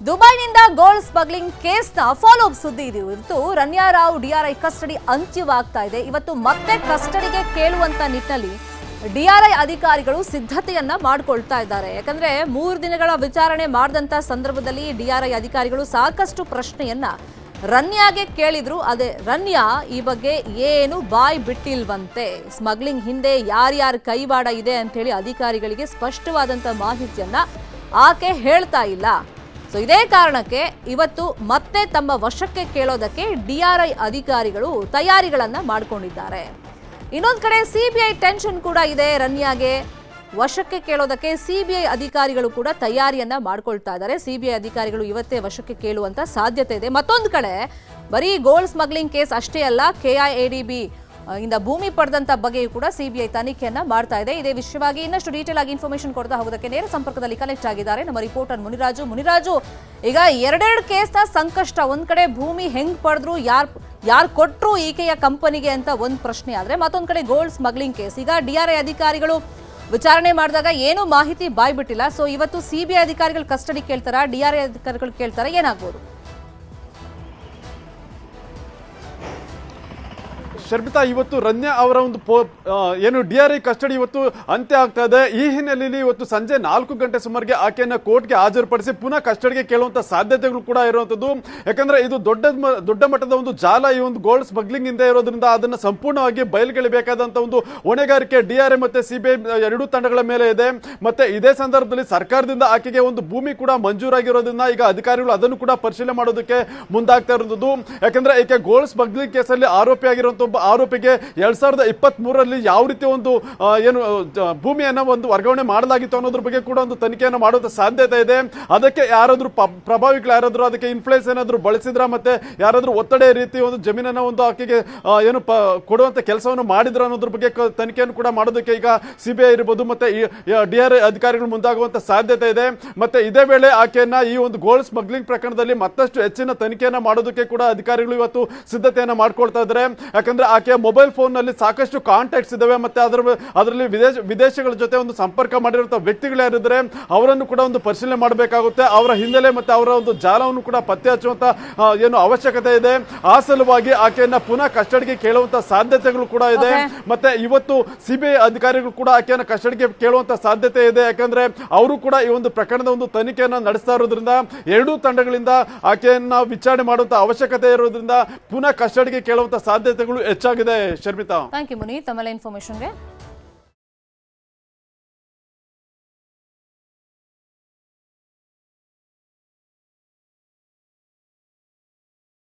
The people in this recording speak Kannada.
ದುಬೈನಿಂದ ಗೋಲ್ಡ್ ಸ್ಮಗ್ಲಿಂಗ್ ಕೇಸ್ನ ಫಾಲೋ ಅಪ್ ಸುದ್ದಿ ಇದು. ಇವತ್ತು ರನ್ಯಾ ರಾವ್ ಡಿಆರ್ಐ ಕಸ್ಟಡಿ ಅಂತ್ಯವಾಗ್ತಾ ಇದೆ. ಇವತ್ತು ಮತ್ತೆ ಕಸ್ಟಡಿಗೆ ಕೇಳುವಂತ ನಿಟ್ಟಿನಲ್ಲಿ ಡಿಆರ್ಐ ಅಧಿಕಾರಿಗಳು ಸಿದ್ಧತೆಯನ್ನ ಮಾಡಿಕೊಳ್ತಾ ಇದ್ದಾರೆ. ಯಾಕಂದ್ರೆ 3 ದಿನಗಳ ವಿಚಾರಣೆ ಮಾಡಿದಂತ ಸಂದರ್ಭದಲ್ಲಿ ಡಿಆರ್ಐ ಅಧಿಕಾರಿಗಳು ಸಾಕಷ್ಟು ಪ್ರಶ್ನೆಯನ್ನ ರನ್ಯಾಗೆ ಕೇಳಿದ್ರು. ಅದೇ ರನ್ಯಾ ಈ ಬಗ್ಗೆ ಏನು ಬಾಯ್ ಬಿಟ್ಟಿಲ್ವಂತೆ. ಸ್ಮಗ್ಲಿಂಗ್ ಹಿಂದೆ ಯಾರ್ಯಾರ ಕೈವಾಡ ಇದೆ ಅಂತ ಹೇಳಿ ಅಧಿಕಾರಿಗಳಿಗೆ ಸ್ಪಷ್ಟವಾದಂತ ಮಾಹಿತಿಯನ್ನ ಆಕೆ ಹೇಳ್ತಾ ಇಲ್ಲ. ಸೊ ಇದೇ ಕಾರಣಕ್ಕೆ ಇವತ್ತು ಮತ್ತೆ ತಮ್ಮ ವಶಕ್ಕೆ ಕೇಳೋದಕ್ಕೆ ಡಿಆರ್ಐ ಅಧಿಕಾರಿಗಳು ತಯಾರಿಗಳನ್ನ ಮಾಡಿಕೊಂಡಿದ್ದಾರೆ. ಇನ್ನೊಂದು ಕಡೆ ಸಿಬಿಐ ಟೆನ್ಷನ್ ಕೂಡ ಇದೆ. ರನ್ಯಾಗೆ ವಶಕ್ಕೆ ಕೇಳೋದಕ್ಕೆ ಸಿಬಿಐ ಅಧಿಕಾರಿಗಳು ಕೂಡ ತಯಾರಿಯನ್ನ ಮಾಡ್ಕೊಳ್ತಾ ಇದ್ದಾರೆ. ಸಿಬಿಐ ಅಧಿಕಾರಿಗಳು ಇವತ್ತೇ ವಶಕ್ಕೆ ಕೇಳುವಂತ ಸಾಧ್ಯತೆ ಇದೆ. ಮತ್ತೊಂದು ಕಡೆ ಬರೀ ಗೋಲ್ಡ್ ಸ್ಮಗ್ಲಿಂಗ್ ಕೇಸ್ ಅಷ್ಟೇ ಅಲ್ಲ, ಕೆಐಎಡಿಬಿ ಇಂದ ಭೂಮಿ ಪಡೆದಂತ ಬಗ್ಗೆಯೂ ಕೂಡ ಸಿಬಿಐ ತನಿಖೆಯನ್ನ ಮಾಡ್ತಾ ಇದೆ. ಇದೇ ವಿಷಯವಾಗಿ ಇನ್ನಷ್ಟು ಡೀಟೇಲ್ ಆಗಿ ಇನ್ಫಾರ್ಮೇಶನ್ ಕೊಡ್ತಾ ಹೋಗೋದಕ್ಕೆ ನೇರ ಸಂಪರ್ಕದಲ್ಲಿ ಕನೆಕ್ಟ್ ಆಗಿದ್ದಾರೆ ನಮ್ಮ ರಿಪೋರ್ಟರ್ ಮುನಿರಾಜು. ಈಗ ಎರಡೆರಡು ಕೇಸ್ನ ಸಂಕಷ್ಟ, ಒಂದ್ ಕಡೆ ಭೂಮಿ ಹೆಂಗ್ ಪಡೆದ್ರು, ಯಾರು ಕೊಟ್ರು ಈಕೆಯ ಕಂಪನಿಗೆ ಅಂತ ಒಂದ್ ಪ್ರಶ್ನೆ ಆದ್ರೆ, ಮತ್ತೊಂದ್ ಕಡೆ ಗೋಲ್ಡ್ ಸ್ಮಗ್ಲಿಂಗ್ ಕೇಸ್. ಈಗ ಡಿಆರ್ಐ ಅಧಿಕಾರಿಗಳು ವಿಚಾರಣೆ ಮಾಡಿದಾಗ ಏನೂ ಮಾಹಿತಿ ಬಾಯ್ಬಿಟ್ಟಿಲ್ಲ. ಸೊ ಇವತ್ತು ಸಿಬಿಐ ಅಧಿಕಾರಿಗಳು ಕಸ್ಟಡಿ ಕೇಳ್ತಾರ, ಡಿಆರ್ಐ ಅಧಿಕಾರಿಗಳು ಕೇಳ್ತಾರ, ಏನಾಗ್ಬೋದು? ಶರ್ಮಿತಾ, ಇವತ್ತು ರನ್ಯಾ ಅವರ ಒಂದು ಏನು ಡಿಆರ್ಐ ಕಸ್ಟಡಿ ಇವತ್ತು ಅಂತ್ಯ ಆಗ್ತಾ ಇದೆ. ಈ ಹಿನ್ನೆಲೆಯಲ್ಲಿ ಇವತ್ತು ಸಂಜೆ 4 ಗಂಟೆ ಸುಮಾರಿಗೆ ಆಕೆಯನ್ನು ಕೋರ್ಟ್ಗೆ ಹಾಜರುಪಡಿಸಿ ಪುನಃ ಕಸ್ಟಡಿಗೆ ಕೇಳುವಂತ ಸಾಧ್ಯತೆಗಳು ಕೂಡ ಇರುವಂತದ್ದು. ಯಾಕಂದ್ರೆ ಇದು ದೊಡ್ಡ ಮಟ್ಟದ ಒಂದು ಜಾಲ ಈ ಒಂದು ಗೋಲ್ಡ್ ಸ್ಮಗ್ಲಿಂಗ್ ಇಂದ ಇರೋದ್ರಿಂದ ಅದನ್ನ ಸಂಪೂರ್ಣವಾಗಿ ಬಯಲುಗೆಳಬೇಕಾದಂತ ಒಂದು ಹೊಣೆಗಾರಿಕೆ ಡಿಆರ್ಐ ಮತ್ತೆ ಸಿಬಿಐ ಎರಡೂ ತಂಡಗಳ ಮೇಲೆ ಇದೆ. ಮತ್ತೆ ಇದೇ ಸಂದರ್ಭದಲ್ಲಿ ಸರ್ಕಾರದಿಂದ ಆಕೆಗೆ ಒಂದು ಭೂಮಿ ಕೂಡ ಮಂಜೂರಾಗಿರೋದ್ರಿಂದ ಈಗ ಅಧಿಕಾರಿಗಳು ಅದನ್ನು ಕೂಡ ಪರಿಶೀಲನೆ ಮಾಡೋದಕ್ಕೆ ಮುಂದಾಗ್ತಾ ಇರೋದು. ಯಾಕಂದ್ರೆ ಈಕೆ ಗೋಲ್ಡ್ ಸ್ಮಗ್ಲಿಂಗ್ ಕೇಸಲ್ಲಿ ಆರೋಪಿಯಾಗಿರುವಂತ ಒಬ್ಬ ಆರೋಪಿಗೆ 2023ರಲ್ಲಿ ಯಾವ ರೀತಿ ಒಂದು ಏನು ಭೂಮಿಯನ್ನ ಒಂದು ವರ್ಗಾವಣೆ ಮಾಡಲಾಗಿತ್ತು ಅನ್ನೋದ್ರ ಬಗ್ಗೆ ಕೂಡ ಒಂದು ತನಿಖೆಯನ್ನು ಮಾಡುವಂತ ಸಾಧ್ಯತೆ ಇದೆ. ಅದಕ್ಕೆ ಯಾರಾದ್ರೂ ಪ್ರಭಾವಿಗಳು ಯಾರಾದ್ರೂ ಅದಕ್ಕೆ ಇನ್ಫ್ಲೂಯೆನ್ಸ್ ಏನಾದ್ರು ಬಳಸಿದ್ರ, ಮತ್ತೆ ಯಾರಾದ್ರೂ ಒತ್ತಡ ರೀತಿ ಒಂದು ಜಮೀನನ್ನ ಒಂದು ಆಕೆಗೆ ಏನು ಕೊಡುವಂತ ಕೆಲಸವನ್ನು ಮಾಡಿದ್ರ ಅನ್ನೋದ್ರ ಬಗ್ಗೆ ತನಿಖೆಯನ್ನು ಕೂಡ ಮಾಡೋದಕ್ಕೆ ಈಗ ಸಿಬಿಐ ಇರಬಹುದು ಮತ್ತೆ ಡಿಆರ್ಐ ಅಧಿಕಾರಿಗಳು ಮುಂದಾಗುವಂತ ಸಾಧ್ಯತೆ ಇದೆ. ಮತ್ತೆ ಇದೇ ವೇಳೆ ಆಕೆಯನ್ನ ಈ ಒಂದು ಗೋಲ್ಡ್ ಸ್ಮಗ್ಲಿಂಗ್ ಪ್ರಕರಣದಲ್ಲಿ ಮತ್ತಷ್ಟು ಹೆಚ್ಚಿನ ತನಿಖೆಯನ್ನ ಮಾಡೋದಕ್ಕೆ ಕೂಡ ಅಧಿಕಾರಿಗಳು ಇವತ್ತು ಸಿದ್ಧತೆಯನ್ನ ಮಾಡ್ಕೊಳ್ತಾ ಇದ್ದಾರೆ. ಯಾಕಂದ್ರೆ ಆಕೆಯ ಮೊಬೈಲ್ ಫೋನ್ ನಲ್ಲಿ ಸಾಕಷ್ಟು ಕಾಂಟ್ಯಾಕ್ಟ್ಸ್ ಇದಾವೆ. ಮತ್ತೆ ಅದರಲ್ಲಿ ವಿದೇಶಗಳ ಜೊತೆ ಒಂದು ಸಂಪರ್ಕ ಮಾಡಿರುವಂತಹ ವ್ಯಕ್ತಿಗಳು ಯಾರಿದ್ರೆ ಅವರನ್ನು ಕೂಡ ಒಂದು ಪರಿಶೀಲನೆ ಮಾಡಬೇಕಾಗುತ್ತೆ. ಅವರ ಹಿನ್ನೆಲೆ ಮತ್ತೆ ಅವರ ಒಂದು ಜಾಲವನ್ನು ಕೂಡ ಪತ್ತೆ ಹಚ್ಚುವಂತ ಏನು ಅವಶ್ಯಕತೆ ಇದೆ. ಆ ಸಲುವಾಗಿ ಆಕೆಯನ್ನ ಪುನಃ ಕಸ್ಟಡಿಗೆ ಕೇಳುವಂತ ಸಾಧ್ಯತೆಗಳು ಕೂಡ ಇದೆ. ಮತ್ತೆ ಇವತ್ತು ಸಿಬಿಐ ಅಧಿಕಾರಿಗಳು ಕೂಡ ಆಕೆಯನ್ನ ಕಸ್ಟಡಿಗೆ ಕೇಳುವಂತ ಸಾಧ್ಯತೆ ಇದೆ. ಯಾಕಂದ್ರೆ ಅವರು ಕೂಡ ಈ ಒಂದು ಪ್ರಕರಣದ ಒಂದು ತನಿಖೆಯನ್ನ ನಡೆಸ್ತಾ ಇರೋದ್ರಿಂದ ಎರಡೂ ತಂಡಗಳಿಂದ ಆಕೆಯನ್ನ ವಿಚಾರಣೆ ಮಾಡುವಂತ ಅವಶ್ಯಕತೆ ಇರೋದ್ರಿಂದ ಪುನಃ ಕಸ್ಟಡಿಗೆ ಕೇಳುವಂತ ಸಾಧ್ಯತೆಗಳು ಹೆಚ್ಚಾಗಿದೆ. ಶರ್ಮಿತಾ, ಥ್ಯಾಂಕ್ ಯು ಮುನಿ ತಮ್ಮೆಲ್ಲ ಇನ್ಫಾರ್ಮೇಶನ್ಗೆ.